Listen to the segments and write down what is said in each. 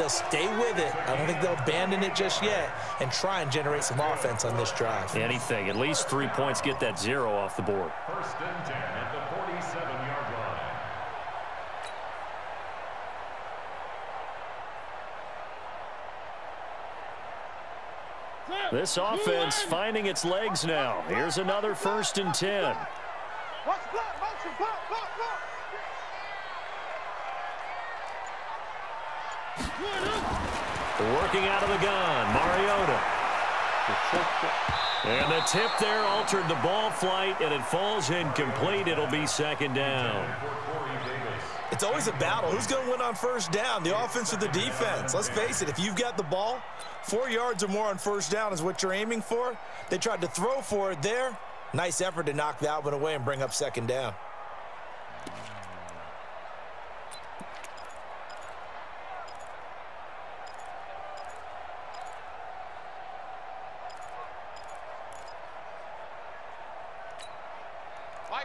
they'll stay with it. I don't think they'll abandon it just yet and try and generate some offense on this drive. Anything. At least 3 points, get that 0 off the board. First and 10 at the 47-yard line. This offense finding its legs now. Here's another first and 10. Working out of the gun, Mariota. And the tip there altered the ball flight, and it falls incomplete. It'll be second down. It's always a battle. Who's going to win on first down, the offense or the defense? Let's face it, if you've got the ball, 4 yards or more on first down is what you're aiming for. They tried to throw for it there. Nice effort to knock that one away and bring up second down.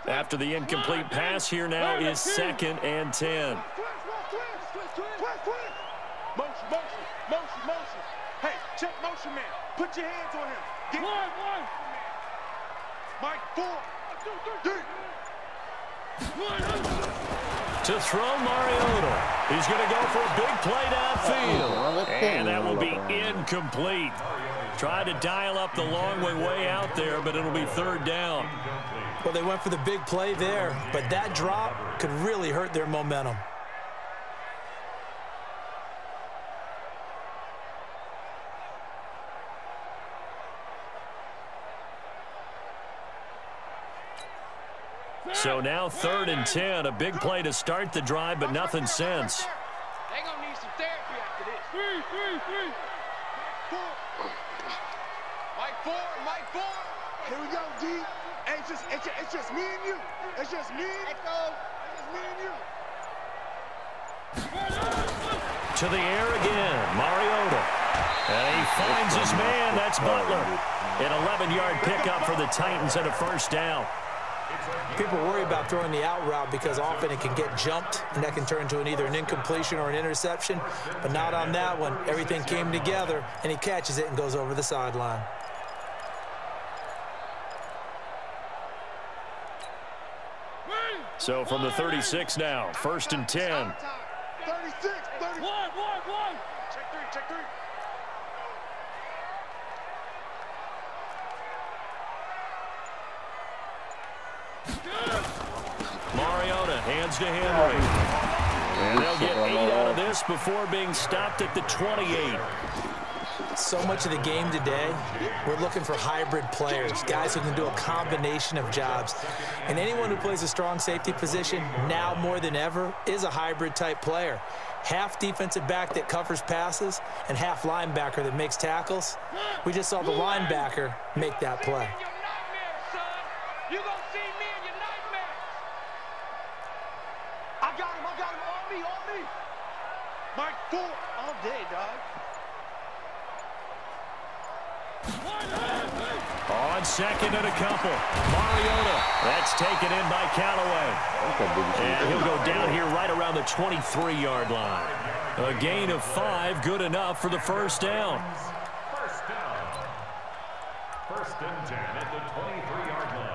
After the incomplete pass, here now is second and 10. Motion. Hey, check motion, man. Put your hands on him. Get one. Mike, 4, 3. To throw Mariota. He's going to go for a big play downfield. And that will be incomplete. Tried to dial up the long way out there, but it'll be third down. Well, they went for the big play there, but that drop could really hurt their momentum. So now third and 10, a big play to start the drive, but nothing since. They're going to need some therapy after this. 3. Mike 4. Here we go, D. Hey, it's just me and you. It's just me. Let's go. It's just me and you. To the air again, Mariota. And he finds his man. That's Butler. An 11-yard pickup for the Titans and a first down. People worry about throwing the out route because often it can get jumped, and that can turn into either an incompletion or an interception. But not on that one. Everything came together, and he catches it and goes over the sideline. So from the 36 now, first and 10. 36, 31. Check 3. Mariota hands to Henry. And they'll get 8 out of this before being stopped at the 28. So much of the game today, we're looking for hybrid players, guys who can do a combination of jobs. And anyone who plays a strong safety position, now more than ever, is a hybrid-type player. Half defensive back that covers passes and half linebacker that makes tackles. We just saw the linebacker make that play. You're going to see me in your nightmares. I got him. On me. Mike 4 all day, dog. On second and a couple. Mariota. That's taken in by Callaway. And he'll go down here right around the 23-yard line. A gain of 5, good enough for the first down. First and 10 at the 23-yard line.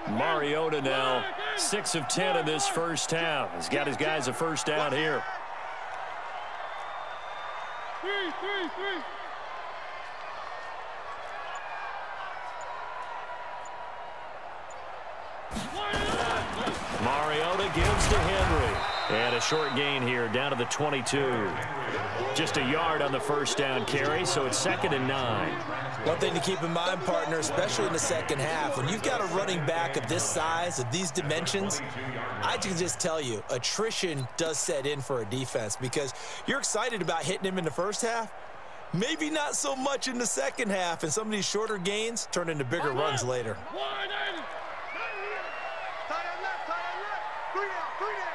Mariota now 6 of 10 in this first half. He's got his guys a first down here. 3. Mariota gives to Henry. And a short gain here down to the 22. Just a yard on the first down carry, so it's second and 9. One thing to keep in mind, partner, especially in the second half, when you've got a running back of this size, of these dimensions, I can just tell you, attrition does set in for a defense because you're excited about hitting him in the first half, maybe not so much in the second half, and some of these shorter gains turn into bigger runs later. Tie that left. Three down, three down.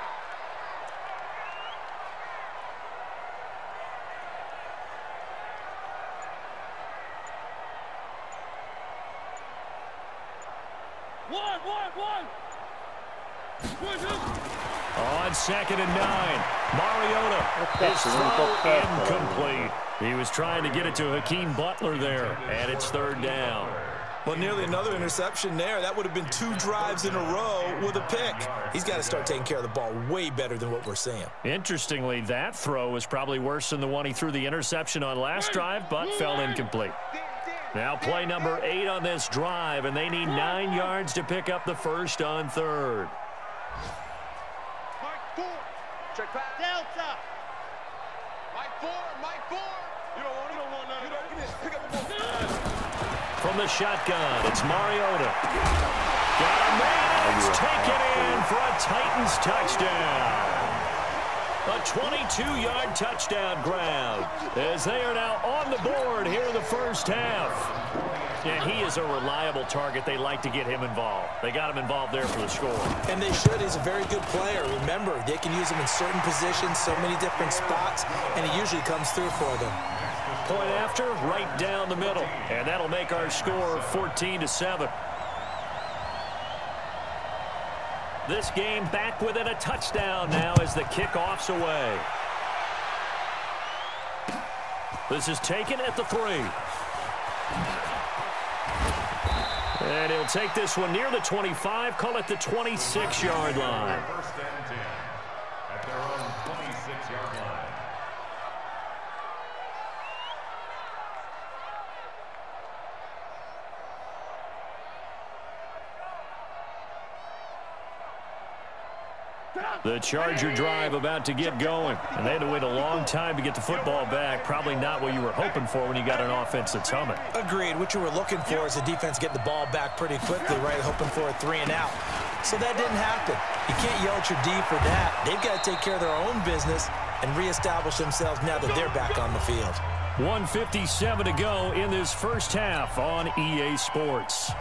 One. On 2nd and 9, Mariota, his throw incomplete. He was trying to get it to Hakeem Butler there, and it's 3rd down. Well, nearly another interception there. That would have been 2 drives in a row with a pick. He's got to start taking care of the ball way better than what we're seeing. Interestingly, that throw was probably worse than the one he threw the interception on last drive, but fell incomplete. Now play number 8 on this drive, and they need 9 yards to pick up the first on 3rd. Check pass. Delta. Mike 4. You don't want none. Pick up the ball. From the shotgun, it's Mariota. Got a man. It's taken in for a Titans touchdown. A 22-yard touchdown grab as they are now on the board here in the first half. And he is a reliable target. They like to get him involved. They got him involved there for the score. And they should. He's a very good player. Remember, they can use him in certain positions, so many different spots, and he usually comes through for them. Point after, right down the middle. And that'll make our score 14-7. This game back within a touchdown now as the kickoff's away. This is taken at the 3. And he'll take this one near the 25, call it the 26-yard line. First and 10 at their own 26-yard line. The Charger drive about to get going, and they had to wait a long time to get the football back. Probably not what you were hoping for when you got an offense that's humming. Agreed. What you were looking for is the defense getting the ball back pretty quickly, right? Hoping for a 3 and out. So that didn't happen. You can't yell at your D for that. They've got to take care of their own business and reestablish themselves now that they're back on the field. 1:57 to go in this first half on EA Sports.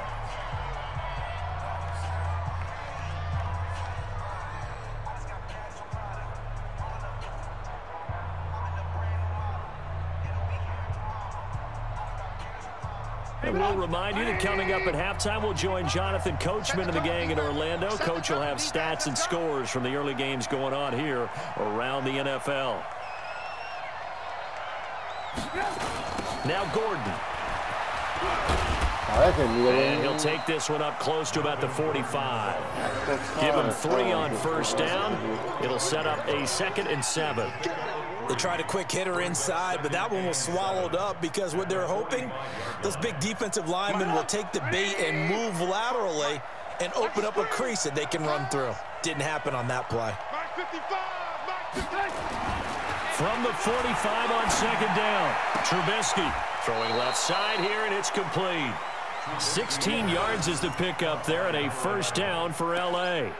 And we'll remind you that coming up at halftime, we'll join Jonathan Coachman and the gang in Orlando. Coach will have stats and scores from the early games going on here around the NFL. Now Gordon. And he'll take this one up close to about the 45. Give him 3 on first down. It'll set up a 2nd and 7. They tried a quick hitter inside, but that one was swallowed up because what they're hoping, those big defensive linemen will take the bait and move laterally and open up a crease that they can run through. Didn't happen on that play. From the 45 on 2nd down, Trubisky throwing left side here, and it's complete. 16 yards is the pickup there, and a first down for L.A.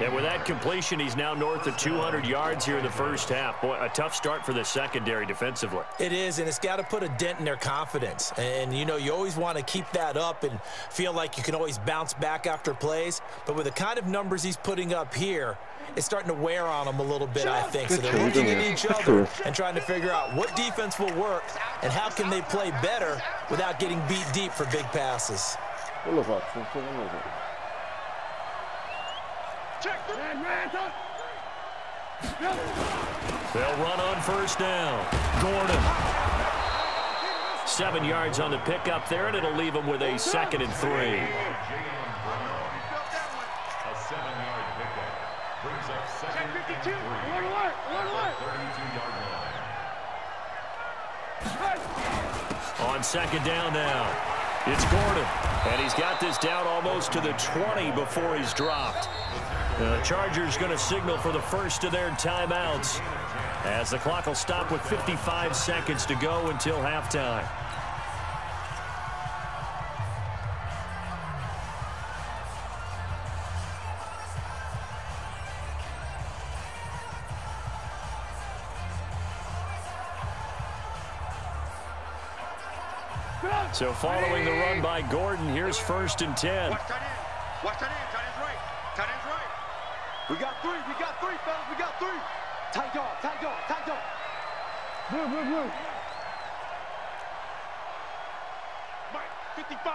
And with that completion, he's now north of 200 yards here in the first half. Boy, a tough start for the secondary defensively. It is, and it's got to put a dent in their confidence. And, you know, you always want to keep that up and feel like you can always bounce back after plays. But with the kind of numbers he's putting up here, it's starting to wear on them a little bit, I think. So they're looking at each other and trying to figure out what defense will work and how can they play better without getting beat deep for big passes. They'll run on first down. Gordon. 7 yards on the pickup there, and it'll leave him with a 2nd and 3. A 7-yard pickup brings up 2nd and 3. 32-yard line. On 2nd down now, it's Gordon, and he's got this down almost to the 20 before he's dropped. The Chargers going to signal for the first of their timeouts as the clock will stop with 55 seconds to go until halftime. So following the run by Gordon, here's 1st and 10. Watch tight end. Tight end's right. We got three, fellas, we got three. Tight dog, tight dog, tight dog. Blue, blue, blue. Mike, 55.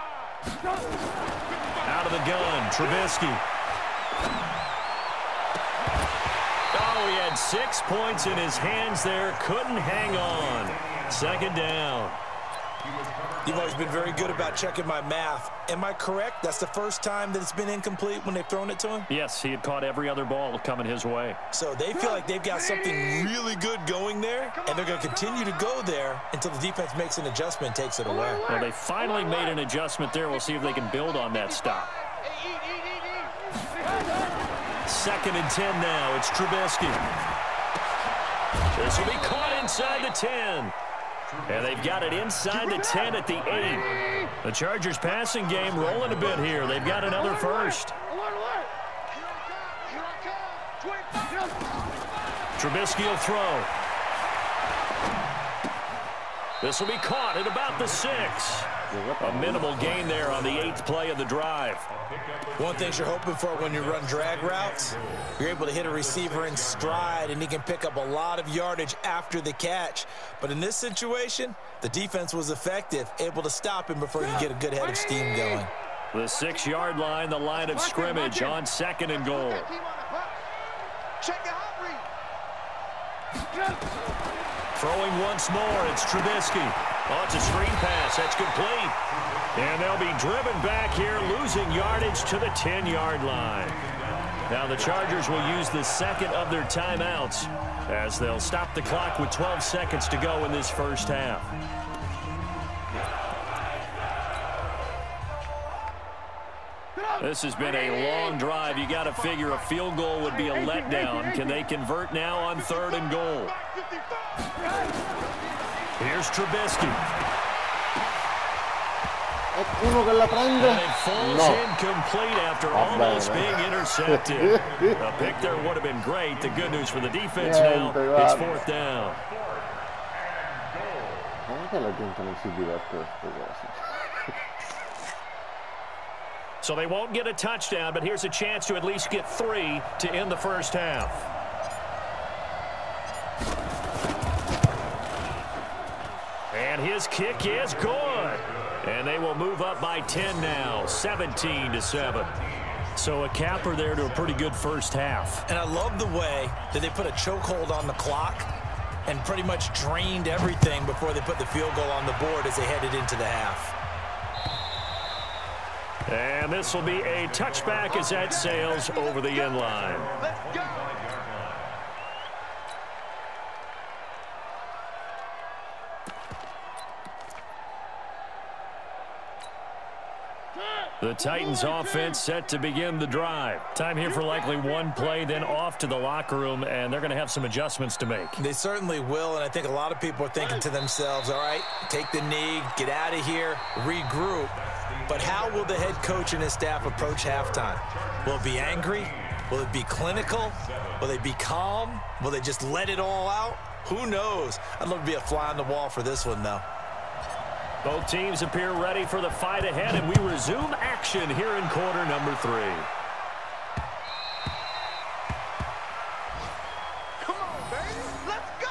Out of the gun, Trubisky. Oh, he had 6 points in his hands there. Couldn't hang on. Second down. You've always been very good about checking my math. Am I correct? That's the first time that it's been incomplete when they've thrown it to him? Yes, he had caught every other ball coming his way. So they feel like they've got something really good going there, and they're going to continue to go there until the defense makes an adjustment and takes it away. Well, they finally made an adjustment there. We'll see if they can build on that stop. 2nd and 10 now. It's Trubisky. This will be caught inside the 10. And they've got it inside the 10 at the 8. The Chargers passing game rolling a bit here. They've got another first. Trubisky will throw. This will be caught at about the 6. A minimal gain there on the 8th play of the drive. One thing you're hoping for when you run drag routes, you're able to hit a receiver in stride, and he can pick up a lot of yardage after the catch. But in this situation, the defense was effective, able to stop him before he could get a good head of steam going. The 6-yard line, the line of scrimmage on 2nd and goal. Throwing once more, it's Trubisky. Oh, it's a screen pass. That's complete. And they'll be driven back here, losing yardage to the 10-yard line. Now the Chargers will use the 2nd of their timeouts as they'll stop the clock with 12 seconds to go in this first half. This has been a long drive. You got to figure a field goal would be a letdown. Can they convert now on 3rd and goal? Here's Trubisky. And it falls incomplete after almost being intercepted. A pick there would have been great. The good news for the defense now, it's 4th down. So they won't get a touchdown, but here's a chance to at least get 3 to end the first half. And his kick is good. And they will move up by 10 now, 17-7. So a capper there to a pretty good first half. And I love the way that they put a chokehold on the clock and pretty much drained everything before they put the field goal on the board as they headed into the half. And this will be a touchback as that sails over the end line. Let's go. The Titans offense set to begin the drive. Time here for likely one play, then off to the locker room, and they're going to have some adjustments to make. They certainly will, and I think a lot of people are thinking to themselves, all right, take the knee, get out of here, regroup. But how will the head coach and his staff approach halftime? Will it be angry? Will it be clinical? Will they be calm? Will they just let it all out? Who knows? I'd love to be a fly on the wall for this one, though. Both teams appear ready for the fight ahead, and we resume action here in quarter number 3. Come on, baby. Let's go.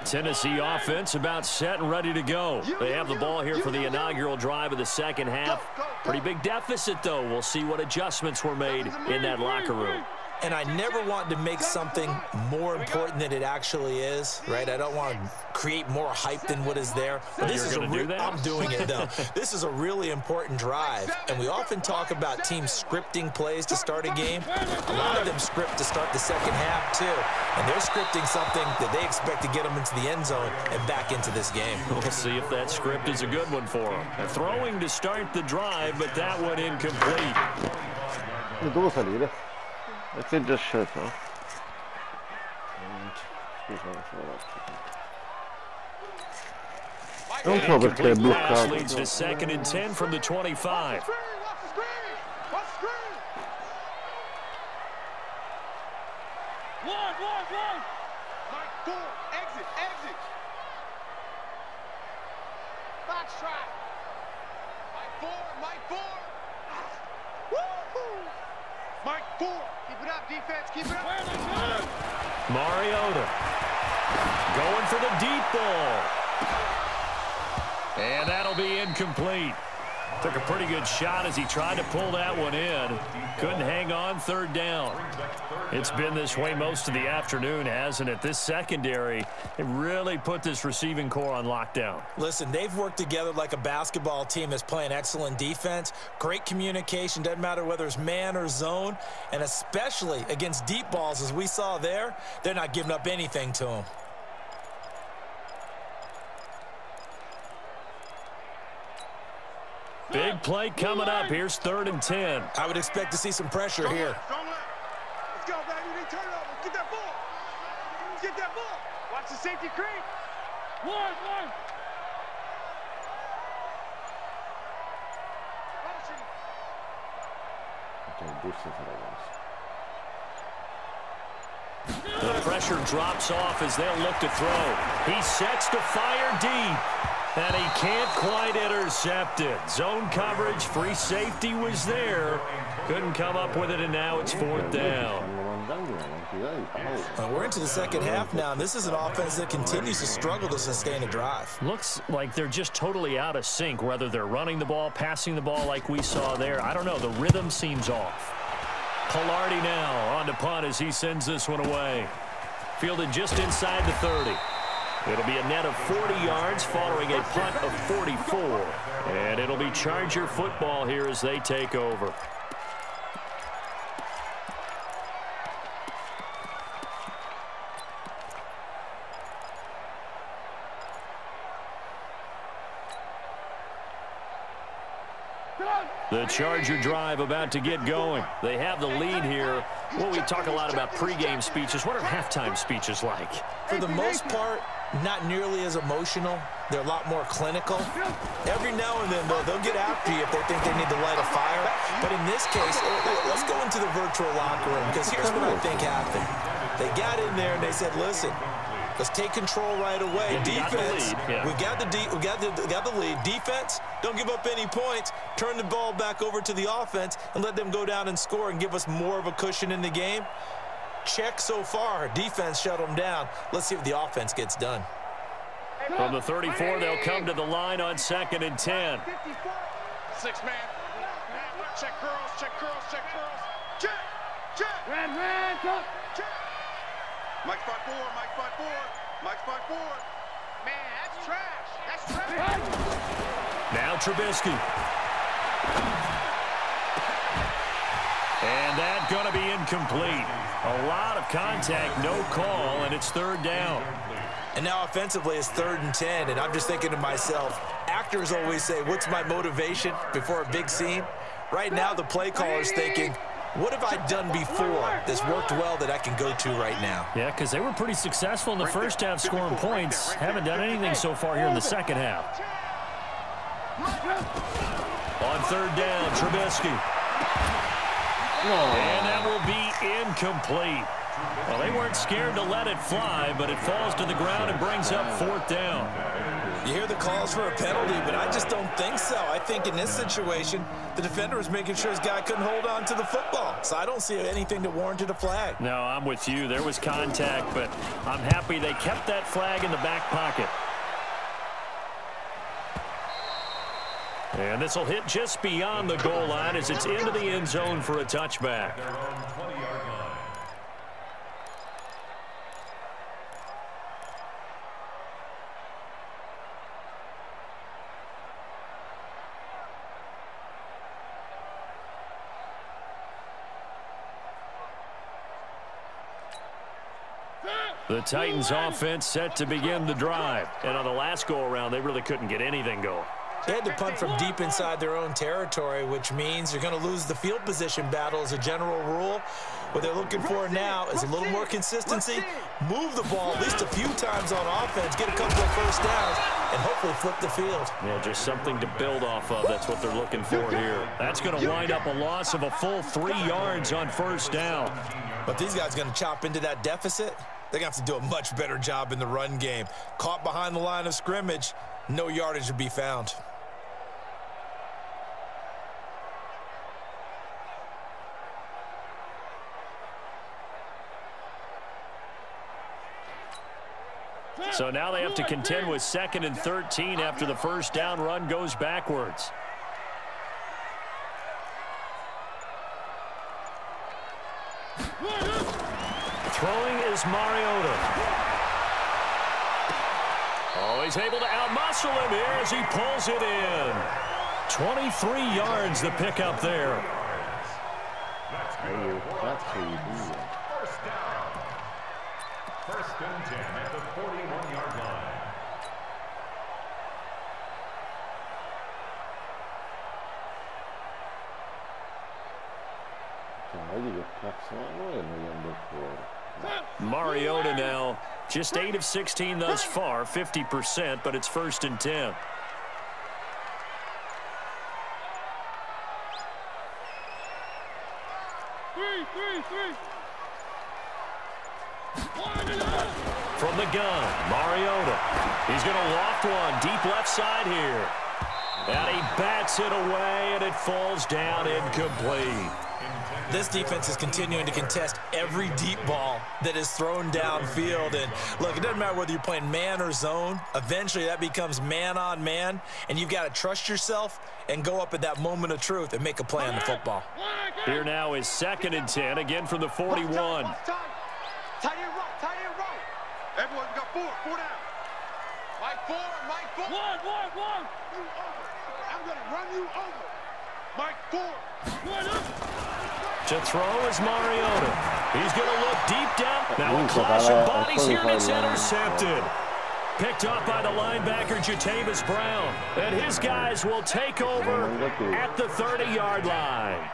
Tennessee offense about set and ready to go. They have the ball here for the inaugural drive of the second half. Pretty big deficit, though. We'll see what adjustments were made in that locker room. And I never want to make something more important than it actually is, right? I don't want to create more hype than what is there. But this is I'm doing it, though. This is a really important drive. And we often talk about teams scripting plays to start a game. A lot of them script to start the second half, too. And they're scripting something that they expect to get them into the end zone and back into this game. We'll see if that script is a good one for them. Throwing to start the drive, but that one incomplete. I think just shut up. Pass leads to 2nd and 10 from the 25. Mike 4, exit, exit. Box try. Mike 4. Woo-hoo. Mike 4. Keep it up, defense, keep it up. Mariota going for the deep ball. And that'll be incomplete. Took a pretty good shot as he tried to pull that one in. Couldn't hang on, third down. It's been this way most of the afternoon, hasn't it? This secondary, it really put this receiving core on lockdown. Listen, they've worked together like a basketball team that's playing excellent defense. Great communication, doesn't matter whether it's man or zone. And especially against deep balls, as we saw there, they're not giving up anything to them. Big play coming up. Here's 3rd and 10. I would expect to see some pressure here. Let's go, baby. They turn it over. Get that ball. Get that ball. Watch the safety creep. One. The pressure drops off as they'll look to throw. He sets to fire deep. And he can't quite intercept it. Zone coverage, free safety was there. Couldn't come up with it, and now it's 4th down. We're into the second half now, and this is an offense that continues to struggle to sustain a drive. Looks like they're just totally out of sync, whether they're running the ball, passing the ball like we saw there. I don't know. The rhythm seems off. Pilardi now on to punt as he sends this one away. Fielded just inside the 30. It'll be a net of 40 yards following a punt of 44. And it'll be Charger football here as they take over. The Charger drive about to get going. They have the lead here. Well, we talk a lot about pregame speeches. What are halftime speeches like? For the most part, not nearly as emotional. They're a lot more clinical. Every now and then, though, they'll get after you if they think they need to light a fire. But in this case, let's go into the virtual locker room, because here's what I think happened. They got in there and they said, listen, let's take control right away. Defense, we got the lead. Defense, don't give up any points. Turn the ball back over to the offense and let them go down and score and give us more of a cushion in the game. Check so far. Defense shut them down. Let's see if the offense gets done. From the 34, they'll come to the line on 2nd and 10. 6 man. Check curls, check curls, check curls. Check. Red, come. Check. Mike 5-4, Mike 5-4, Mike 5-4. Man, that's trash. That's trash. Now Trubisky. And that's going to be incomplete. A lot of contact, no call, and it's 3rd down. And now offensively it's 3rd and 10, and I'm just thinking to myself, actors always say, what's my motivation before a big scene? Right now the play caller's thinking, what have I done before that's worked well that I can go to right now? Yeah, because they were pretty successful in the first half scoring points. Haven't done anything so far here in the second half. On 3rd down, Trubisky. And that will be incomplete. Well, they weren't scared to let it fly, but it falls to the ground and brings up 4th down. You hear the calls for a penalty, but I just don't think so. I think in this situation, the defender was making sure his guy couldn't hold on to the football. So I don't see anything that warranted a flag. No, I'm with you. There was contact, but I'm happy they kept that flag in the back pocket. And this will hit just beyond the goal line as it's into the end zone for a touchback. The Titans offense set to begin the drive. And on the last go-around, they really couldn't get anything going. They had to punt from deep inside their own territory, which means you're going to lose the field position battle as a general rule. What they're looking for now is a little more consistency, move the ball at least a few times on offense, get a couple of first downs, and hopefully flip the field. Yeah, just something to build off of. That's what they're looking for here. That's going to wind up a loss of a full 3 yards on first down. But these guys are going to chop into that deficit. They're going to have to do a much better job in the run game. Caught behind the line of scrimmage, no yardage to be found. So now they have to contend with 2nd and 13 after the first down run goes backwards. Throwing is Mariota. Oh, he's able to outmuscle him here as he pulls it in. 23 yards the pickup there. That's how you do it. First and 10 at the 41-yard line. Mariota now just 8 of 16 thus far, 50%, but it's 1st and 10. From the gun, Mariota. He's going to loft one deep left side here. And he bats it away, and it falls down incomplete. This defense is continuing to contest every deep ball that is thrown downfield. And look, it doesn't matter whether you're playing man or zone. Eventually, that becomes man on man, and you've got to trust yourself and go up at that moment of truth and make a play on the football. Here now is 2nd and 10, again from the 41. Tight end right. Everyone got 4 down. Mike 4. One. I'm going to run you over. Mike 4. To throw is Mariota. He's going to look deep down. Now a clash of bodies here, and it's intercepted. Picked up by the linebacker, Jatavis Brown. And his guys will take over at the 30-yard line.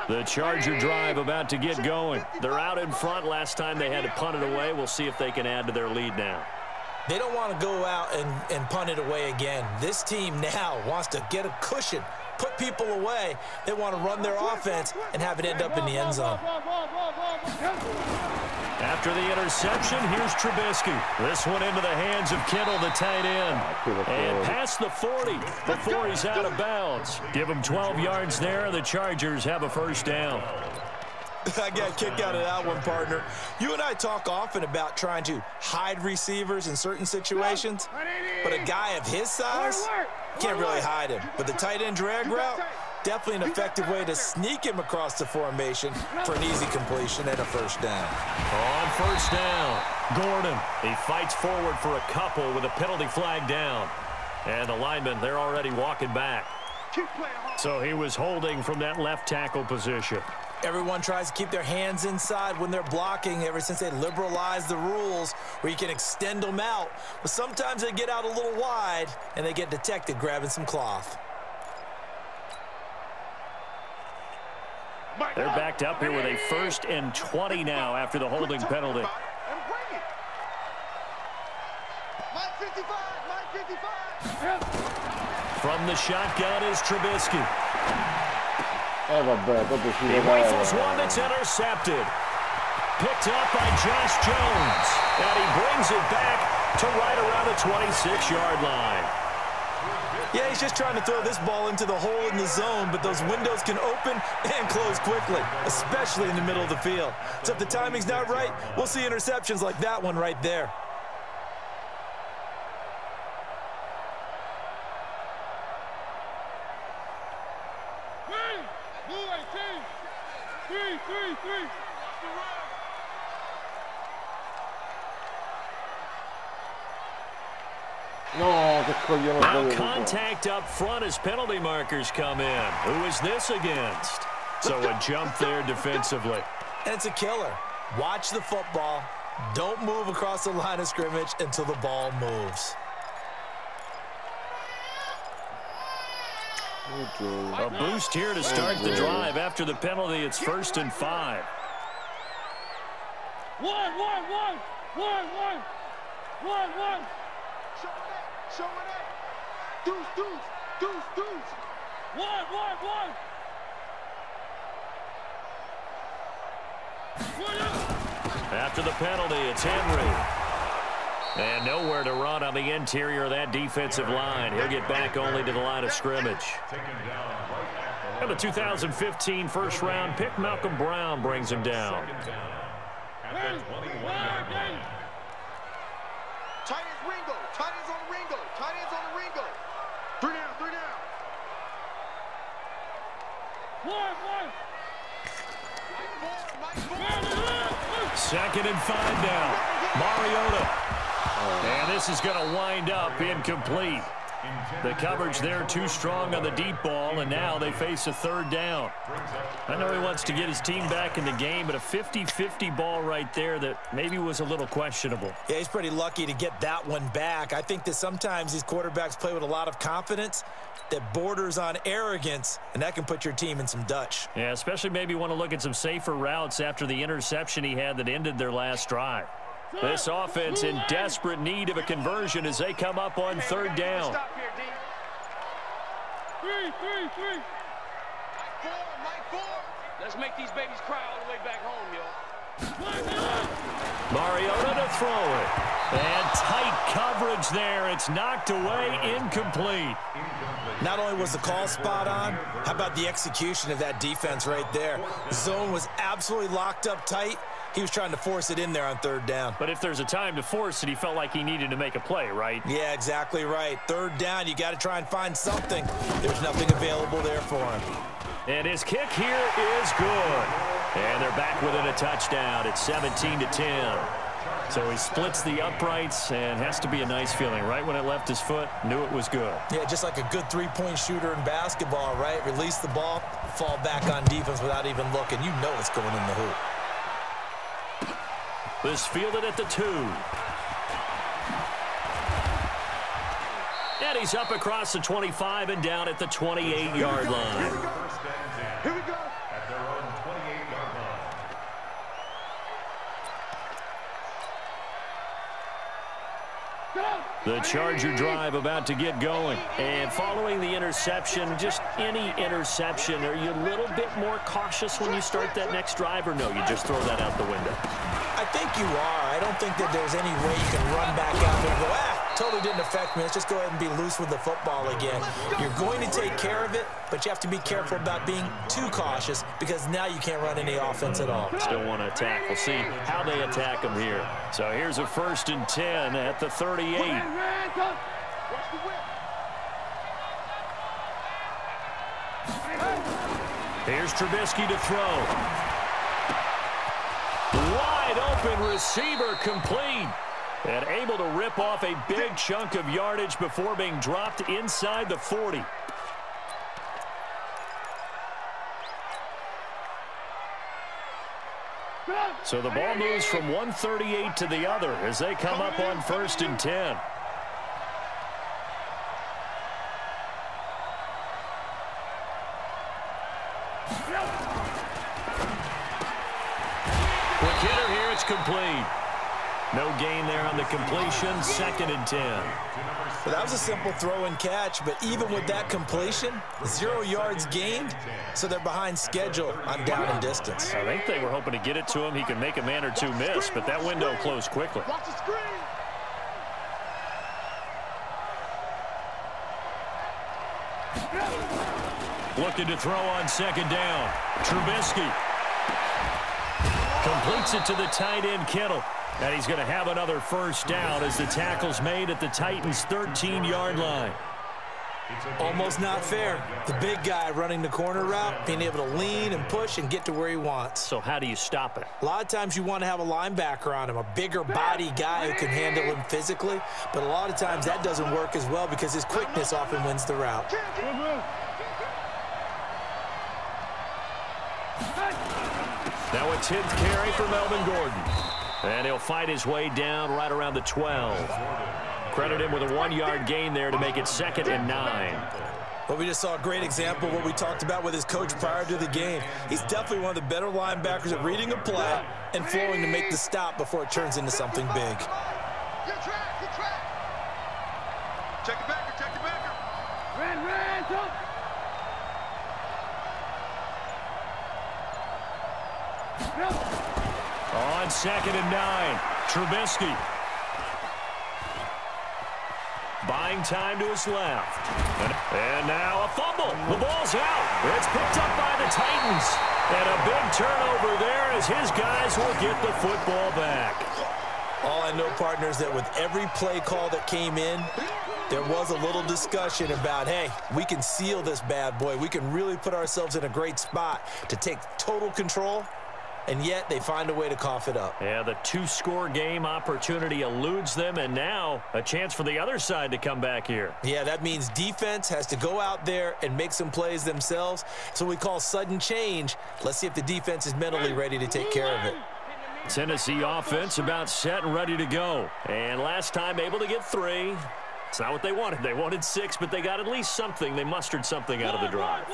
The Charger drive about to get going. They're out in front. Last time they had to punt it away. We'll see if they can add to their lead now. They don't want to go out and punt it away again. This team now wants to get a cushion, put people away. They want to run their offense and have it end up in the end zone. After the interception, here's Trubisky. This one into the hands of Kittle, the tight end. And past the 40 before he's out of bounds. Give him 12 yards there, and the Chargers have a first down. I got a kick out of that one, partner. You and I talk often about trying to hide receivers in certain situations, but a guy of his size can't really hide him. But the tight end drag route, definitely an effective way to sneak him across the formation for an easy completion and a first down. On first down, Gordon. He fights forward for a couple with a penalty flag down. And the linemen, they're already walking back. So he was holding from that left tackle position. Everyone tries to keep their hands inside when they're blocking ever since they liberalized the rules where you can extend them out. But sometimes they get out a little wide and they get detected grabbing some cloth. They're backed up here with a 1st and 20 now after the holding penalty. From the shotgun is Trubisky. He rifles one that's intercepted. Picked up by Josh Jones. And he brings it back to right around the 26-yard line. Yeah, he's just trying to throw this ball into the hole in the zone, but those windows can open and close quickly, especially in the middle of the field. So if the timing's not right, we'll see interceptions like that one right there. Now contact up front as penalty markers come in. Who is this against? So a jump there defensively. And it's a killer. Watch the football. Don't move across the line of scrimmage until the ball moves. A boost here to start the drive. After the penalty, it's 1st and 5. One. Show it up. Deuce. One. After the penalty, it's Henry. And nowhere to run on the interior of that defensive line. He'll get back only to the line of scrimmage. And the 2015 first-round pick, Malcolm Brown, brings him down. Tight ends Ringo. Tight ends on the Ringo. Tight ends on the Ringo. 3 down. One. Mike 2nd and 5 down. Mariota. And this is going to wind up incomplete. The coverage there too strong on the deep ball, and now they face a 3rd down. I know he wants to get his team back in the game, but a 50-50 ball right there that maybe was a little questionable. Yeah, he's pretty lucky to get that one back. I think that sometimes these quarterbacks play with a lot of confidence that borders on arrogance, and that can put your team in some Dutch. Yeah, especially maybe want to look at some safer routes after the interception he had that ended their last drive. This offense in desperate need of a conversion as they come up on 3rd down. Stop here, D. Three. Mike 4. Let's make these babies cry all the way back home, yo. Mariota to throw it. And tight coverage there. It's knocked away, incomplete. Not only was the call spot on, how about the execution of that defense right there? The zone was absolutely locked up tight. He was trying to force it in there on 3rd down. But if there's a time to force it, he felt like he needed to make a play, right? Yeah, exactly right. 3rd down, you got to try and find something. There's nothing available there for him. And his kick here is good. And they're back within a touchdown. It's 17-10. So he splits the uprights, and has to be a nice feeling. Right when it left his foot, knew it was good. Yeah, just like a good 3-point shooter in basketball, right? Release the ball, fall back on defense without even looking. You know it's going in the hoop. This fielded at the 2. And he's up across the 25 and down at the 28-yard line. Here we go. At their own 28-yard line. The Charger drive about to get going. And following the interception, just any interception, are you a little bit more cautious when you start that next drive, or no, you just throw that out the window? I think you are. I don't think that there's any way you can run back out there and go, totally didn't affect me. Let's just go ahead and be loose with the football again. You're going to take care of it, but you have to be careful about being too cautious because now you can't run any offense at all. Still want to attack. We'll see how they attack them here. So here's a 1st and 10 at the 38. Here's Trubisky to throw. Wide open receiver, complete. And able to rip off a big chunk of yardage before being dropped inside the 40. So the ball moves from 138 to the other as they come up on 1st and 10. Quick hitter here, it's complete. No gain there on the completion, 2nd and 10. Well, that was a simple throw and catch, but even with that completion, 0 yards gained, so they're behind schedule on down and distance. I think they were hoping to get it to him. He could make a man or two miss, but that window closed quickly. Watch the screen. Looking to throw on 2nd down. Trubisky completes it to the tight end, Kittle. And he's going to have another 1st down as the tackle's made at the Titans' 13-yard line. Almost not fair. The big guy running the corner route, being able to lean and push and get to where he wants. So how do you stop it? A lot of times you want to have a linebacker on him, a bigger body guy who can handle him physically, but a lot of times that doesn't work as well because his quickness often wins the route. Now a 10th carry for Melvin Gordon. And he'll fight his way down right around the 12. Credit him with a 1-yard gain there to make it 2nd and 9. Well, we just saw a great example of what we talked about with his coach prior to the game. He's definitely one of the better linebackers at reading a play and flowing to make the stop before it turns into something big. Good track, good track. Check it backer, check it backer. Red, go. On 2nd and 9, Trubisky. Buying time to his left. And now a fumble. The ball's out. It's picked up by the Titans. And a big turnover there as his guys will get the football back. All I know, partners, that with every play call that came in, there was a little discussion about, hey, we can seal this bad boy. We can really put ourselves in a great spot to take total control. And yet they find a way to cough it up. Yeah, the 2-score game opportunity eludes them, and now a chance for the other side to come back here. Yeah, that means defense has to go out there and make some plays themselves. So we call sudden change. Let's see if the defense is mentally ready to take care of it. Tennessee offense about set and ready to go. And last time able to get 3. It's not what they wanted. They wanted 6, but they got at least something. They mustered something out of the drive.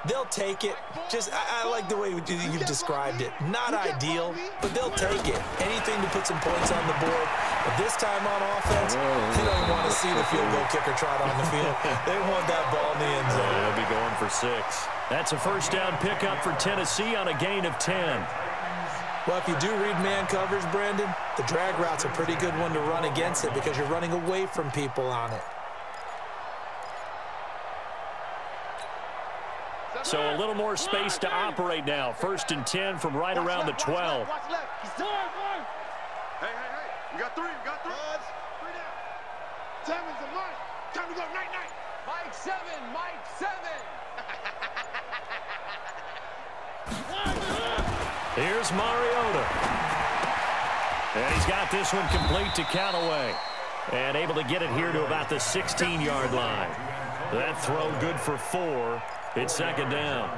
They'll take it. Just, I like the way you've described it. Not ideal, but they'll take it. Anything to put some points on the board. But this time on offense, they don't want to see the field goal kicker trot on the field. They want that ball in the end zone. They'll be going for 6. That's a first down pickup for Tennessee on a gain of 10. Well, if you do read man coverage, Brandon, the drag route's a pretty good one to run against it because you're running away from people on it. So a little more space to operate now. 1st and 10 from right around the 12. Hey, we got 3, we got 3. 3 down. 7's a Mike. Time to go, night. Mike 7, Mike 7. Here's Mariota. And he's got this one complete to Callaway. And able to get it here to about the 16-yard line. That throw good for 4. It's 2nd down.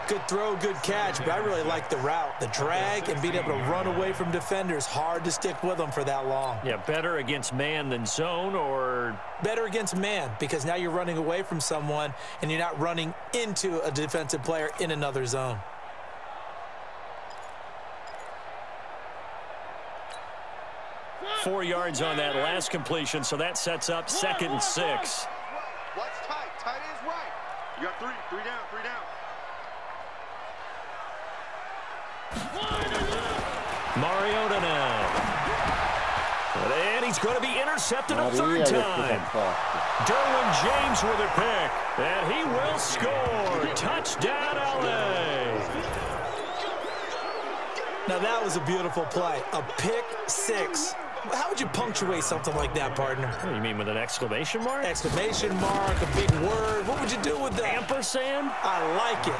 Good throw, good catch, but I really like the route. The drag and being able to run away from defenders. Hard to stick with them for that long. Yeah, better against man than zone, or? Better against man, because now you're running away from someone and you're not running into a defensive player in another zone. Four yards on that last completion, so that sets up 2nd and 6. What's tight? Tight is right. You got 3 down, 3 down. Mariota now. And he's going to be intercepted a 3rd time. Derwin James with a pick. And he will score. Touchdown, LA. Now that was a beautiful play. A pick 6. How would you punctuate something like that, partner? What do you mean, with an exclamation mark? Exclamation mark, a big word. What would you do with that? Ampersand? I like it.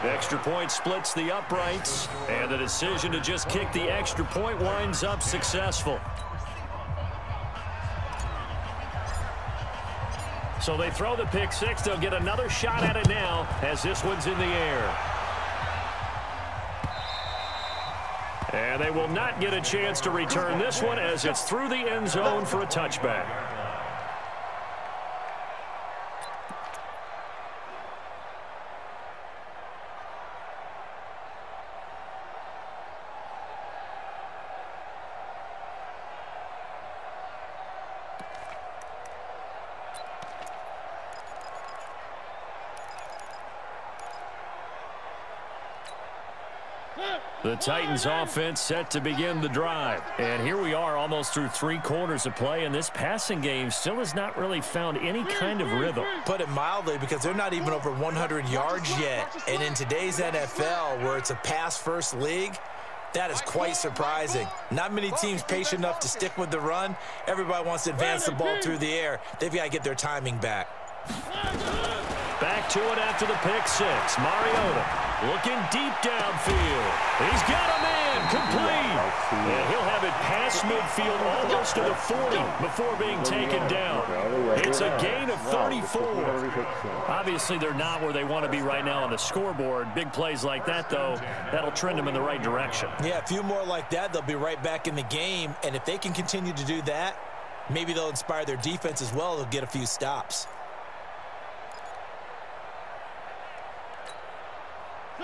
The extra point splits the uprights, and the decision to just kick the extra point winds up successful. So they throw the pick 6. They'll get another shot at it now as this one's in the air. And they will not get a chance to return this one as it's through the end zone for a touchback. The Titans offense set to begin the drive. And here we are almost through 3 quarters of play, and this passing game still has not really found any kind of rhythm. Put it mildly, because they're not even over 100 yards yet. And in today's NFL, where it's a pass-first league, that is quite surprising. Not many teams patient enough to stick with the run. Everybody wants to advance the ball through the air. They've got to get their timing back. Back to it after the pick 6. Mariota looking deep downfield. He's got a man complete. And he'll have it past midfield almost to the 40 before being taken down. It's a gain of 34. Obviously, they're not where they want to be right now on the scoreboard. Big plays like that, though, that'll trend them in the right direction. Yeah, a few more like that, they'll be right back in the game. And if they can continue to do that, maybe they'll inspire their defense as well. They'll get a few stops.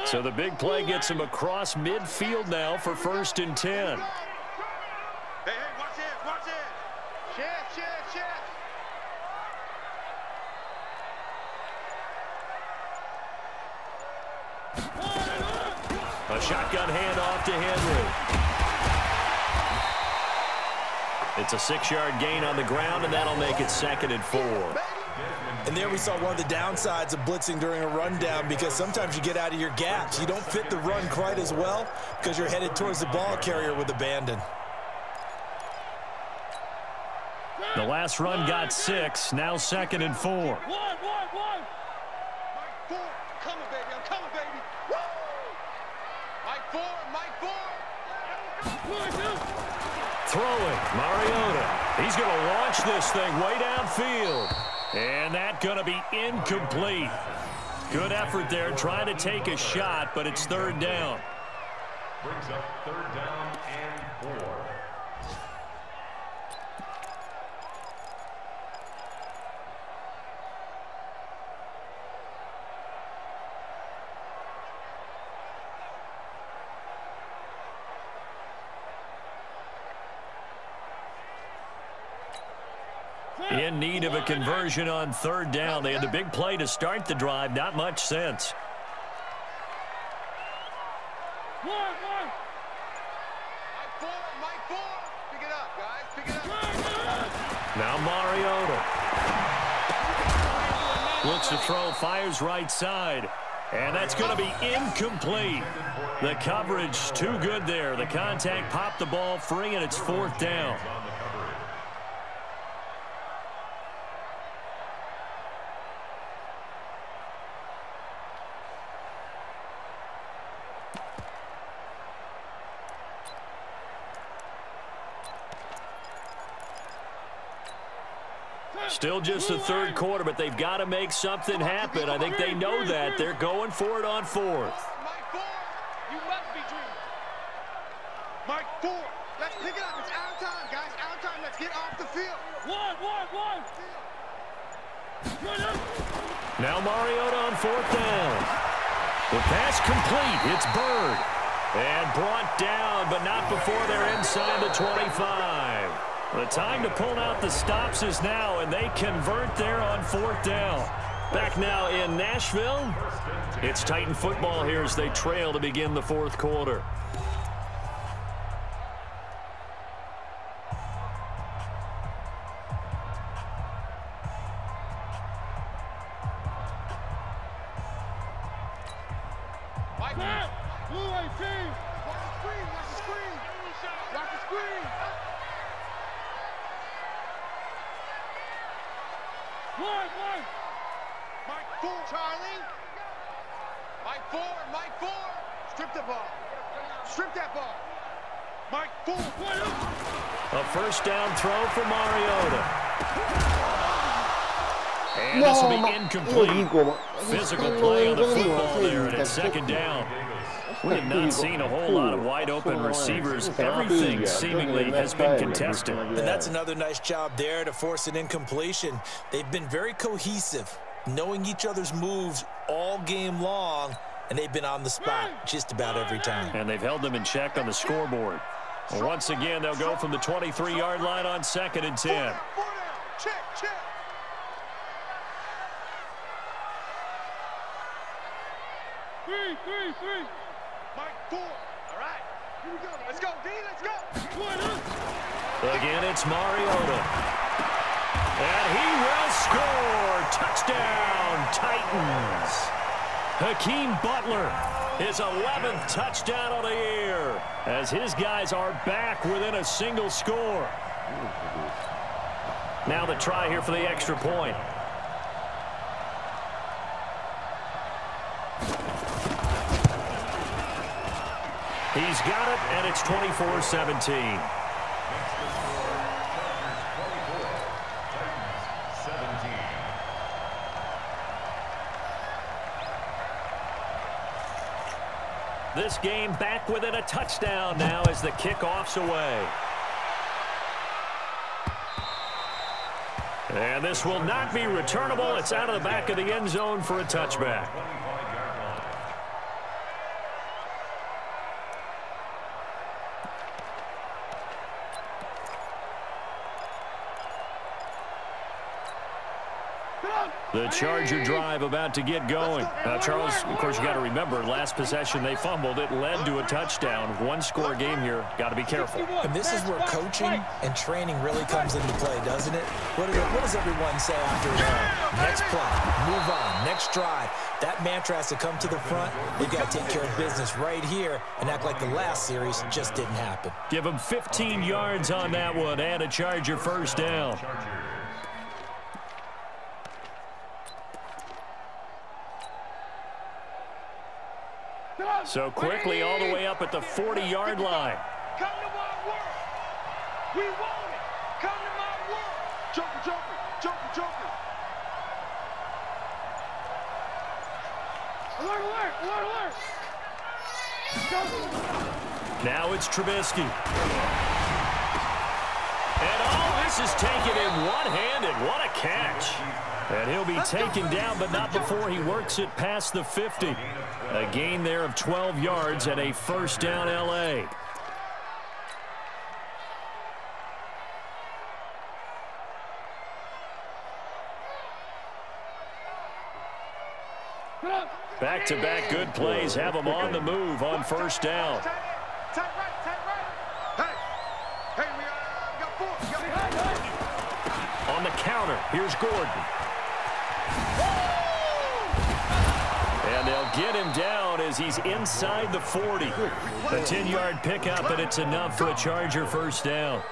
So the big play gets him across midfield now for 1st and 10. Hey, watch this, watch this. Shift. A shotgun handoff to Henry. It's a 6-yard gain on the ground, and that'll make it 2nd and 4. And there we saw one of the downsides of blitzing during a rundown, because sometimes you get out of your gaps. You don't fit the run quite as well because you're headed towards the ball carrier with abandon. The last run got 6, now 2nd and 4. One. Mike 4, coming, baby, I'm coming, baby. Woo! Mike 4. Throwing, Mariota. He's going to launch this thing way downfield. And that's going to be incomplete. Good effort there trying to take a shot, but it's 3rd down. Brings up 3rd down and 4. In need of a conversion on 3rd down. They had the big play to start the drive. Not much sense. Mike 4. Pick it up, guys. Pick it up. Now Mariota. Looks to throw, fires right side. And that's going to be incomplete. The coverage too good there. The contact popped the ball free, and it's 4th down. Still just the 3rd quarter, but they've got to make something happen. I think they know that. They're going for it on 4th. Mike 4, you must be dreaming. Mike 4, let's pick it up. It's out of time, guys. Out of time. Let's get off the field. One. Now Mariota on 4th down. The pass complete. It's Bird. And brought down, but not before they're inside the 25. The time to pull out the stops is now, and they convert there on 4th down. Back now in Nashville. It's Titan football here as they trail to begin the 4th quarter. Mike 4, Charlie. Mike 4. Strip the ball. Strip that ball. Mike 4. A 1st down throw for Mariota. And this will be incomplete. Physical play on the football there, and it's 2nd down. We have not seen a whole lot of wide-open receivers. Everything seemingly has been contested. And that's another nice job there to force an incompletion. They've been very cohesive, knowing each other's moves all game long, and they've been on the spot just about every time. And they've held them in check on the scoreboard. Well, once again, they'll go from the 23-yard line on 2nd and 10. Check. Three. Mike 4. All right. Here we go. Let's go, D. Let's go. Again, it's Mariota. And he will score. Touchdown, Titans. Hakeem Butler, his 11th touchdown of the year, as his guys are back within a single score. Now the try here for the extra point. He's got it, and it's 24-17. This game back within a touchdown now as the kickoff's away. And this will not be returnable. It's out of the back of the end zone for a touchback. The Charger drive about to get going. Now, Charles, of course, you got to remember, last possession they fumbled. It led to a touchdown. One-score game here. Got to be careful. And this is where coaching and training really comes into play, doesn't it? What does everyone say after next play, move on, next drive? That mantra has to come to the front. They've got to take care of business right here and act like the last series just didn't happen. Give them 15 yards on that one and a Charger first down. So quickly all the way up at the 40-yard line. Come to my world. We want it. Come to my world. Joker, Joker, Joker, Joker. Alert, alert, alert, alert. Now it's Trubisky. And all this is taken in one-handed. What a catch. And he'll be taken down, but not before he works it past the 50. A gain there of 12 yards and a first down L.A. Back-to-back good plays have him on the move on first down. On the counter, here's Gordon. And they'll get him down as he's inside the 40. A 10-yard pickup, and it's enough for a Charger first down.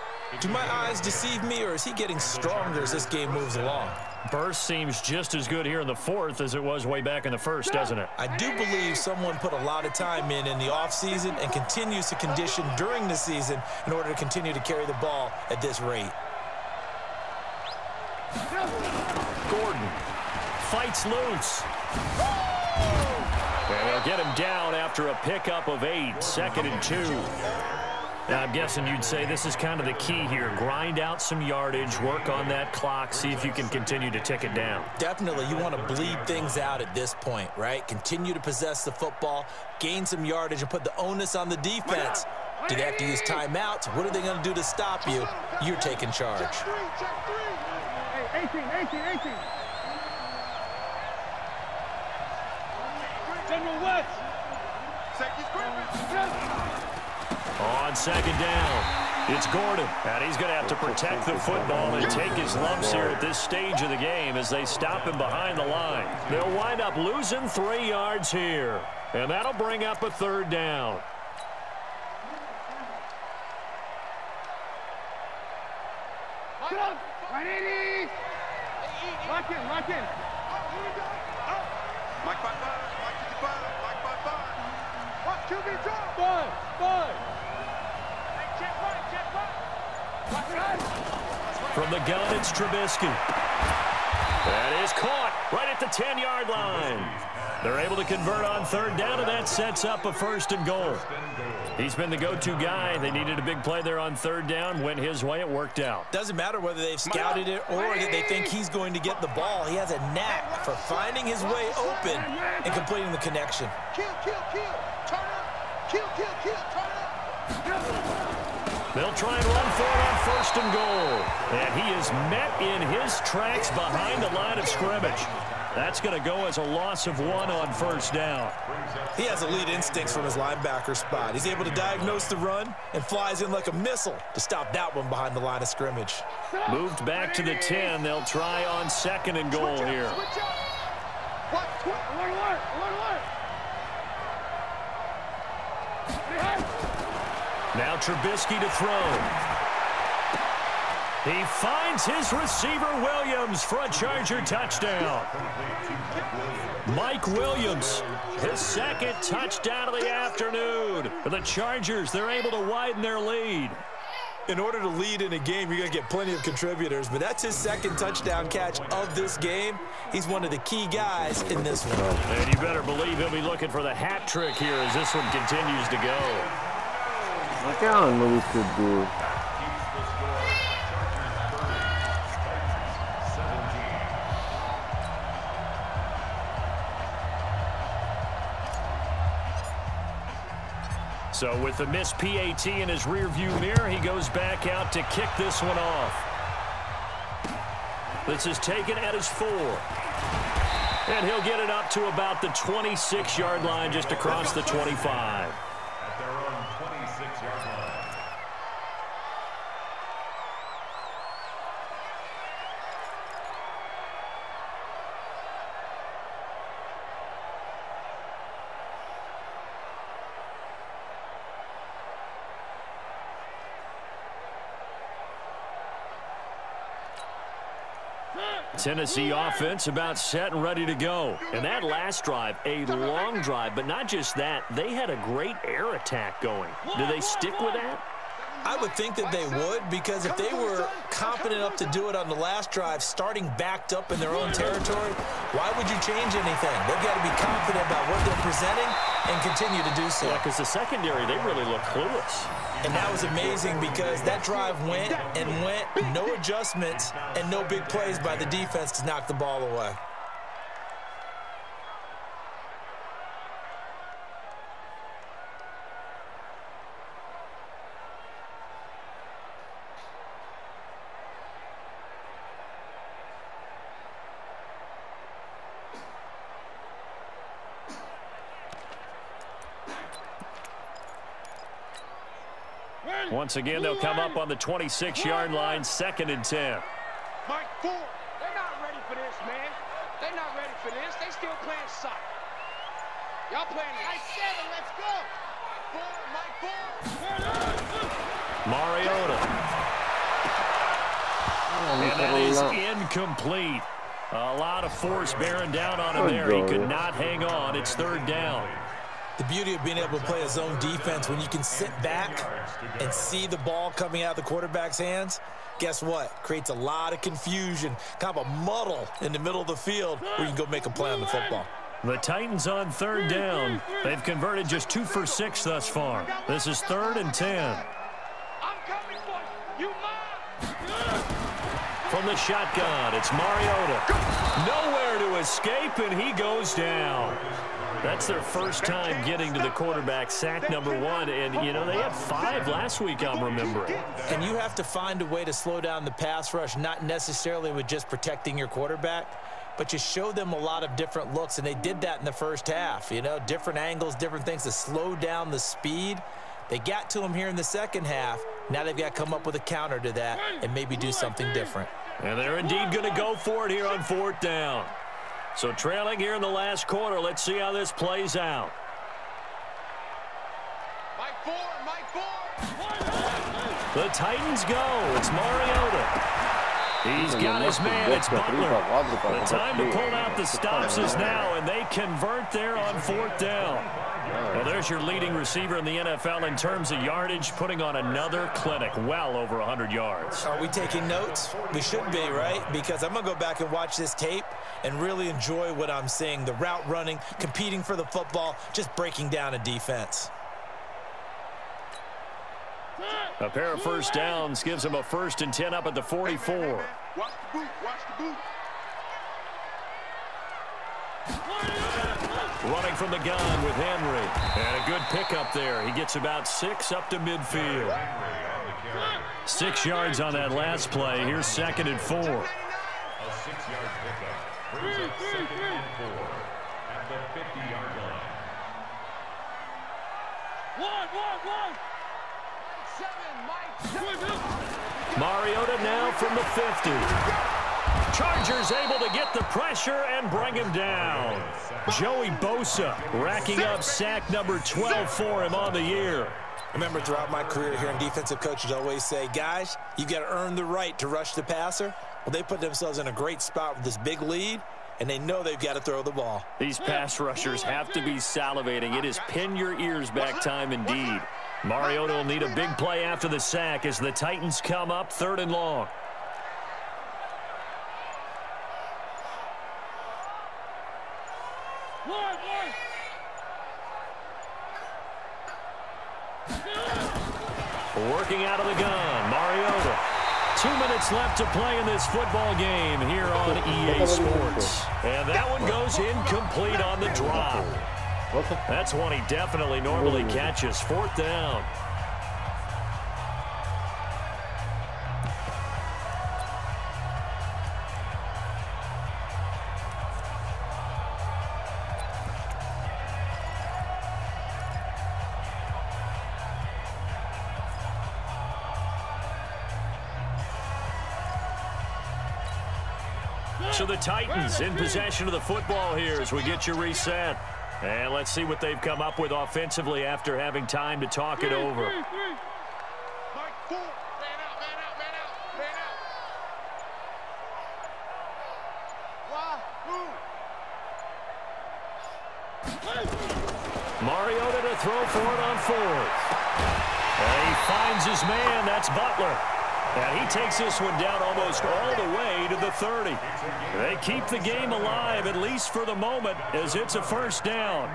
Do my eyes deceive me, or is he getting stronger as this game moves along? Burst seems just as good here in the fourth as it was way back in the first, doesn't it? I do believe someone put a lot of time in the offseason and continues to condition during the season in order to continue to carry the ball at this rate. Gordon fights loose. And they'll get him down after a pickup of 8, 2nd and 2. Now, I'm guessing you'd say this is kind of the key here. Grind out some yardage, work on that clock, see if you can continue to tick it down. Definitely, you want to bleed things out at this point, right? Continue to possess the football, gain some yardage, and put the onus on the defense. Do they have to use timeouts? What are they going to do to stop you? You're taking charge. Check three. Hey, 18. General West. Safety's Griffin. On second down, it's Gordon. And he's going to have to protect the football and take his lumps here at this stage of the game as they stop him behind the line. They'll wind up losing 3 yards here. And that'll bring up a third down. Right in. Lock in. Mike 5-5, Mike 55, Mike 5-5. Watch QB drop. 5. Check right. From the gun, it's Trubisky. That is caught right at the 10-yard line. They're able to convert on third down, and that sets up a 1st and goal. He's been the go-to guy. They needed a big play there on third down. Went his way. It worked out. Doesn't matter whether they've scouted it or that they think he's going to get the ball. He has a knack for finding his way open and completing the connection. Kill. Turn up. Kill. Turn up. They'll try and run for it on 1st and goal. And he is met in his tracks behind the line of scrimmage. That's going to go as a loss of 1 on first down. He has elite instincts from his linebacker spot. He's able to diagnose the run and flies in like a missile to stop that one behind the line of scrimmage. Moved back to the 10. They'll try on 2nd and goal here. Now Trubisky to throw. He finds his receiver, Williams, for a Charger touchdown. Mike Williams, his 2nd touchdown of the afternoon. For the Chargers, they're able to widen their lead. In order to lead in a game, you're going to get plenty of contributors, but that's his 2nd touchdown catch of this game. He's one of the key guys in this one. And you better believe he'll be looking for the hat trick here as this one continues to go. Look out, Louis could do. So with the missed PAT in his rearview mirror, he goes back out to kick this one off. This is taken at his 4. And he'll get it up to about the 26-yard line, just across the 25. At their own 26-yard line. Tennessee offense about set and ready to go. And that last drive, a long drive, but not just that, they had a great air attack going. Do they stick with that? I would think that they would, because if they were confident enough to do it on the last drive, starting backed up in their own territory, why would you change anything? They've got to be confident about what they're presenting and continue to do so. Yeah, because the secondary, they really look clueless. And that was amazing because that drive went and went, no adjustments and no big plays by the defense to knock the ball away. Once again, they'll come up on the 26-yard line, 2nd and 10. Mike 4. They're not ready for this, man. They're not ready for this. They still playing soccer. Y'all playing Mike 7, let's go. Mike 4. Mariota. And that is incomplete. A lot of force bearing down on him there. He could not hang on. It's 3rd down. The beauty of being able to play a zone defense, when you can sit back and see the ball coming out of the quarterback's hands, guess what? Creates a lot of confusion, kind of a muddle in the middle of the field where you can go make a play on the football. The Titans on 3rd down. They've converted just 2 for 6 thus far. This is 3rd and 10. I'm coming for you, mine. From the shotgun, it's Mariota. Nowhere to escape, and he goes down. That's their first time getting to the quarterback, sack number 1. And, you know, they had 5 last week, I'm remembering. And you have to find a way to slow down the pass rush, not necessarily with just protecting your quarterback, but you show them a lot of different looks, and they did that in the first half. You know, different angles, different things to slow down the speed. They got to him here in the second half. Now they've got to come up with a counter to that and maybe do something different. And they're indeed going to go for it here on 4th down. So trailing here in the last quarter, let's see how this plays out. Mike 4, Mike 4. The Titans go. It's Mariota. He's got his man. It's Butler. The time to pull out the stops is now, and they convert there on 4th down. Well, there's your leading receiver in the NFL in terms of yardage, putting on another clinic, well over 100 yards. Are we taking notes? We should be, right? Because I'm going to go back and watch this tape and really enjoy what I'm seeing. The route running, competing for the football, just breaking down a defense. A pair of first downs gives them a 1st and 10 up at the 44. Watch the boot, watch the boot. Running from the gun with Henry. And a good pickup there. He gets about 6 up to midfield. 6 yards on that last play. Here's 2nd and 4. A 6-yard pickup brings up 2nd and 4 at the 50-yard line. One. Mariota now from the 50. Chargers able to get the pressure and bring him down. Joey Bosa racking up sack number 12 for him on the year. Remember, throughout my career here in defensive coaches always say, guys, you got to earn the right to rush the passer. Well, they put themselves in a great spot with this big lead, and they know they've got to throw the ball. These pass rushers have to be salivating. It is pin your ears back time indeed. Mariota will need a big play after the sack as the Titans come up 3rd and long. Working out of the gun, Mariota. 2 minutes left to play in this football game here on EA Sports. And that one goes incomplete on the drop. That's one he definitely normally catches. 4th down. So the Titans in possession of the football here as we get you reset. And let's see what they've come up with offensively after having time to talk it over. Mike, 4. Man out, man out, man out, man out. Mariota to throw for it on 4th. And he finds his man. That's Butler. And he takes this one down almost all the way to the 30. They keep the game alive, at least for the moment, as it's a first down.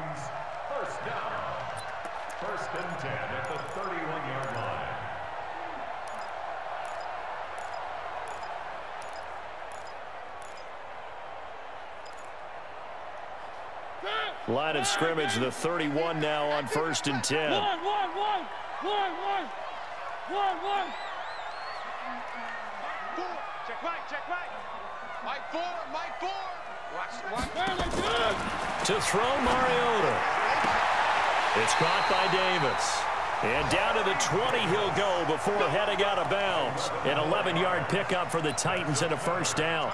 First down. 1st and 10 at the 31-yard line. Line of scrimmage, the 31 now on 1st and 10. One. Check right. Mike 4. Watch. To throw Mariota. It's caught by Davis. And down to the 20 he'll go before heading out of bounds. An 11-yard pickup for the Titans and a first down.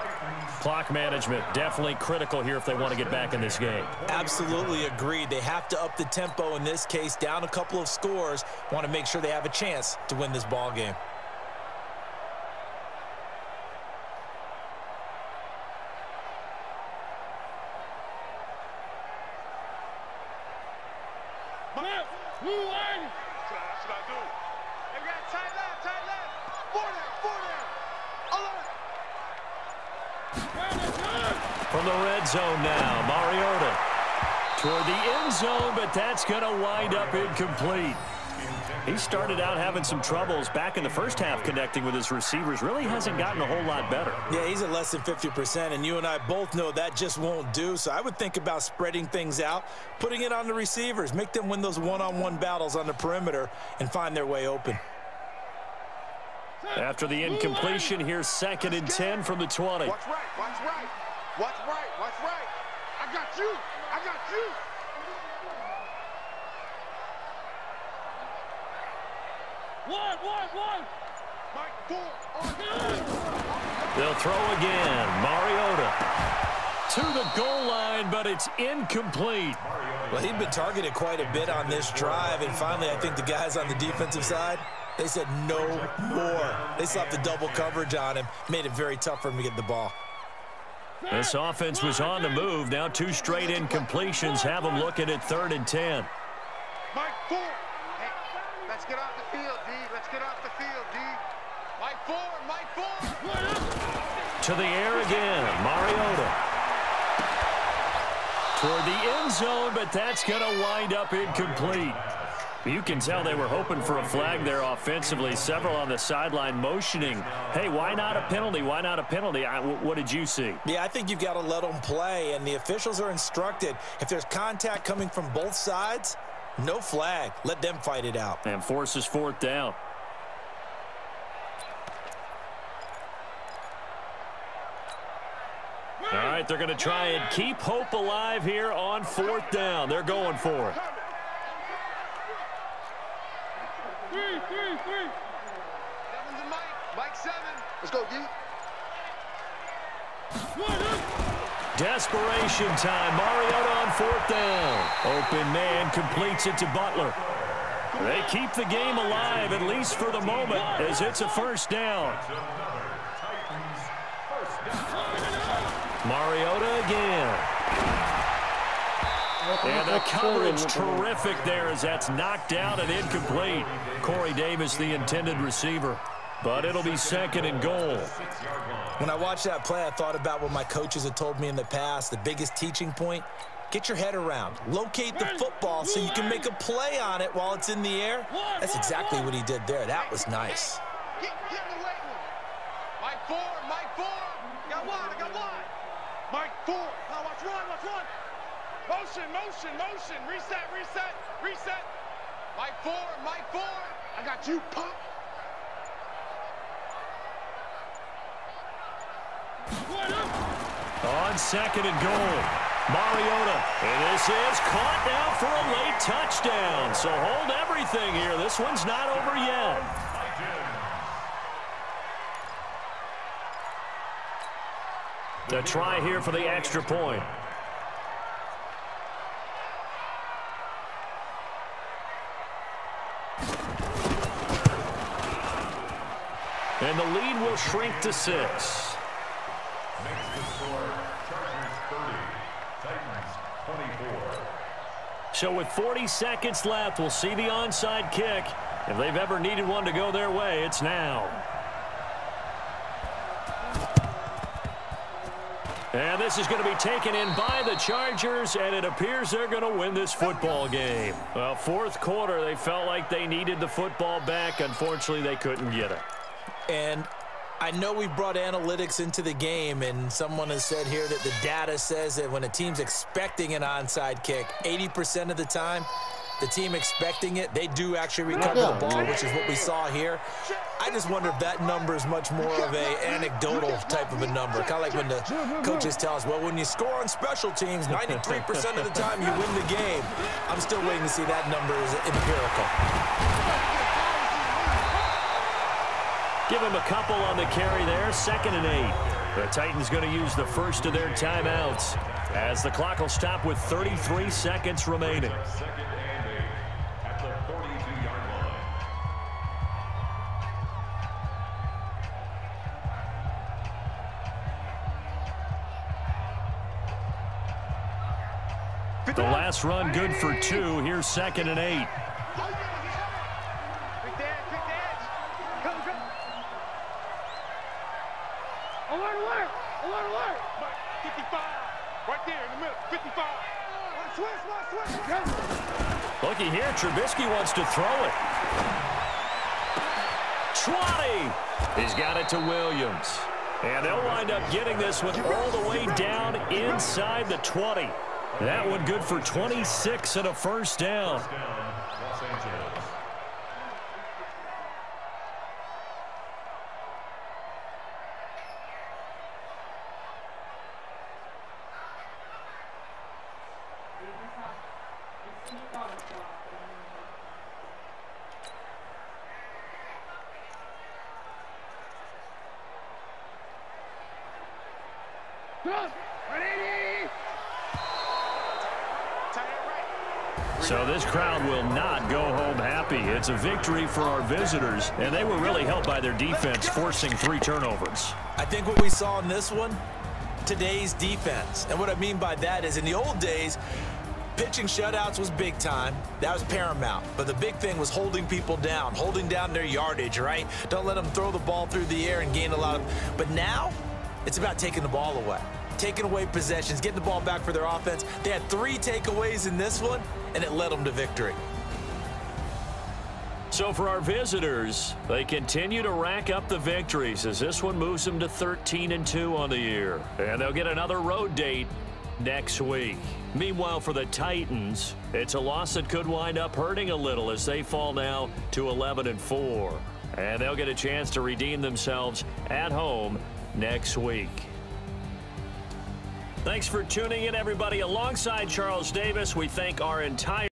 Clock management definitely critical here if they want to get back in this game. Absolutely agreed. They have to up the tempo in this case, down a couple of scores. Want to make sure they have a chance to win this ball game. From the red zone now, Mariota toward the end zone, but that's going to wind up incomplete. He started out having some troubles back in the first half connecting with his receivers. Really hasn't gotten a whole lot better. Yeah, he's at less than 50%, and you and I both know that just won't do. So I would think about spreading things out, putting it on the receivers, make them win those one-on-one battles on the perimeter and find their way open. After the incompletion, here's 2nd and 10 from the 20. Watch right. I got you. One. Mike 4. They'll throw again. Mariota to the goal line, but it's incomplete. Well, he'd been targeted quite a bit on this drive, and finally I think the guys on the defensive side, they said no more. They slapped the double coverage on him, made it very tough for him to get the ball. This offense was on the move. Now 2 straight incompletions have them looking at 3rd and 10. Mike 4. Hey, let's get off the field, D. Mike 4. To the air again, Mariota. Toward the end zone, but that's going to wind up incomplete. You can tell they were hoping for a flag there offensively. Several on the sideline motioning, hey, why not a penalty? Why not a penalty? What did you see? Yeah, I think you've got to let them play, and the officials are instructed. If there's contact coming from both sides, no flag. Let them fight it out. And forces 4th down. All right, they're going to try and keep hope alive here on 4th down. They're going for it. 3. 7's a Mike 7. Let's go, D. Desperation time. Mariota on 4th down. Open man completes it to Butler. They keep the game alive, at least for the moment, as it's a first down. Mariota again. And the coverage terrific there as that's knocked down and incomplete. Corey Davis, the intended receiver. But it'll be 2nd and goal. When I watched that play, I thought about what my coaches had told me in the past. The biggest teaching point, get your head around. Locate the football so you can make a play on it while it's in the air. That's exactly what he did there. That was nice. Get in the weight room. Mike 4. I got one. Mike 4. Now watch one. Motion. Reset. Mike 4. I got you, pump. On 2nd and goal, Mariota. And this is caught now for a late touchdown. So hold everything here. This one's not over yet. The try here for the extra point. And the lead will shrink to 6. Makes the score Chargers 30, Titans 24. So with 40 seconds left, we'll see the onside kick. If they've ever needed one to go their way, it's now. And this is going to be taken in by the Chargers, and it appears they're going to win this football game. Well, fourth quarter, they felt like they needed the football back. Unfortunately, they couldn't get it. And I know we brought analytics into the game, and someone has said here that the data says that when a team's expecting an onside kick, 80% of the time, the team expecting it, they do actually recover the ball, which is what we saw here. I just wonder if that number is much more of a anecdotal type of a number. Kind of like when the coaches tell us, well, when you score on special teams, 93% of the time you win the game. I'm still waiting to see that number is empirical. Give them a couple on the carry there, 2nd and 8. The Titans going to use the first of their timeouts as the clock will stop with 33 seconds remaining. 2nd and 8 at the 42-yard line. The last run good for 2. Here's 2nd and 8. Alert! 55. Right there in the middle. 55. Looky here, Trubisky wants to throw it. 20. He's got it to Williams. And they'll wind up getting this one all the way down inside the 20. That one good for 26 and a first down. Los Angeles. So this crowd will not go home happy. It's a victory for our visitors, and they were really helped by their defense, forcing 3 turnovers. I think what we saw in this one, today's defense. And what I mean by that is in the old days, pitching shutouts was big time. That was paramount. But the big thing was holding people down, holding down their yardage, right? Don't let them throw the ball through the air and gain a lot of... But now, it's about taking the ball away. Taking away possessions, getting the ball back for their offense. They had 3 takeaways in this one, and it led them to victory. So for our visitors, they continue to rack up the victories as this one moves them to 13-2 on the year. And they'll get another road date next week. Meanwhile, for the Titans, it's a loss that could wind up hurting a little as they fall now to 11-4. And they'll get a chance to redeem themselves at home next week. Thanks for tuning in, everybody. Alongside Charles Davis, we thank our entire